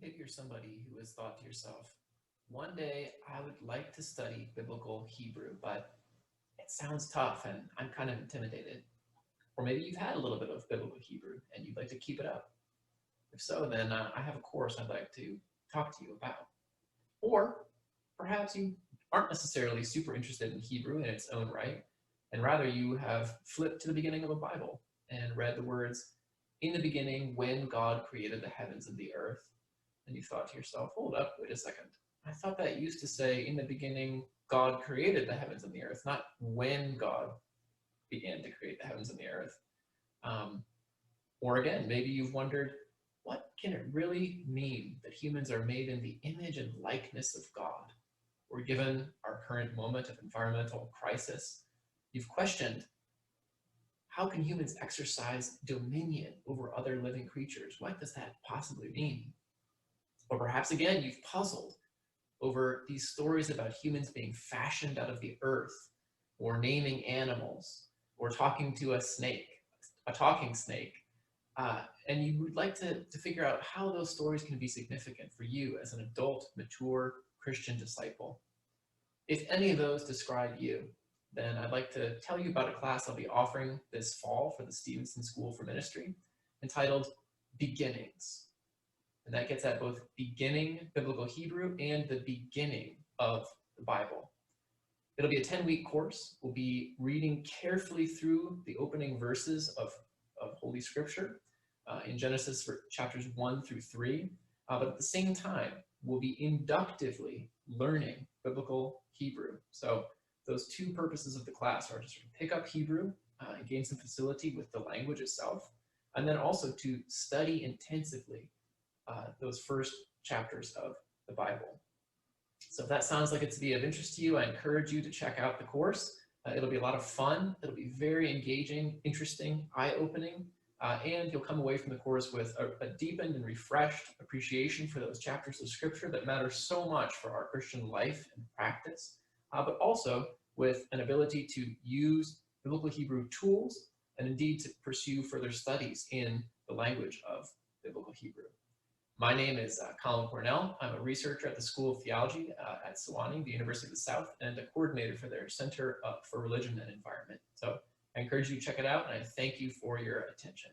Maybe you're somebody who has thought to yourself, one day I would like to study biblical Hebrew, but it sounds tough and I'm kind of intimidated. Or maybe you've had a little bit of biblical Hebrew and you'd like to keep it up. If so, then I have a course I'd like to talk to you about. Or perhaps you aren't necessarily super interested in Hebrew in its own right, and rather you have flipped to the beginning of a Bible and read the words, in the beginning, when God created the heavens and the earth. And you thought to yourself, hold up, wait a second. I thought that used to say, in the beginning, God created the heavens and the earth, not when God began to create the heavens and the earth. Um, or again, maybe you've wondered, what can it really mean that humans are made in the image and likeness of God? Or given our current moment of environmental crisis, you've questioned, how can humans exercise dominion over other living creatures? What does that possibly mean? Or perhaps again, you've puzzled over these stories about humans being fashioned out of the earth, or naming animals, or talking to a snake, a talking snake. And you would like to figure out how those stories can be significant for you as an adult, mature Christian disciple. If any of those describe you, then I'd like to tell you about a class I'll be offering this fall for the Stevenson School for Ministry entitled Beginnings. And that gets at both beginning biblical Hebrew and the beginning of the Bible. It'll be a 10-week course. We'll be reading carefully through the opening verses of Holy Scripture in Genesis for chapters 1 through 3. But at the same time, we'll be inductively learning biblical Hebrew. So those two purposes of the class are to sort of pick up Hebrew and gain some facility with the language itself, and then also to study intensively those first chapters of the Bible. So if that sounds like it's to be of interest to you, I encourage you to check out the course. It'll be a lot of fun. It'll be very engaging, interesting, eye-opening, and you'll come away from the course with a deepened and refreshed appreciation for those chapters of Scripture that matter so much for our Christian life and practice, but also with an ability to use biblical Hebrew tools and indeed to pursue further studies in the language of biblical Hebrew. My name is Colin Cornell. I'm a researcher at the School of Theology at Sewanee, the University of the South, and a coordinator for their Center for Religion and Environment. So I encourage you to check it out, and I thank you for your attention.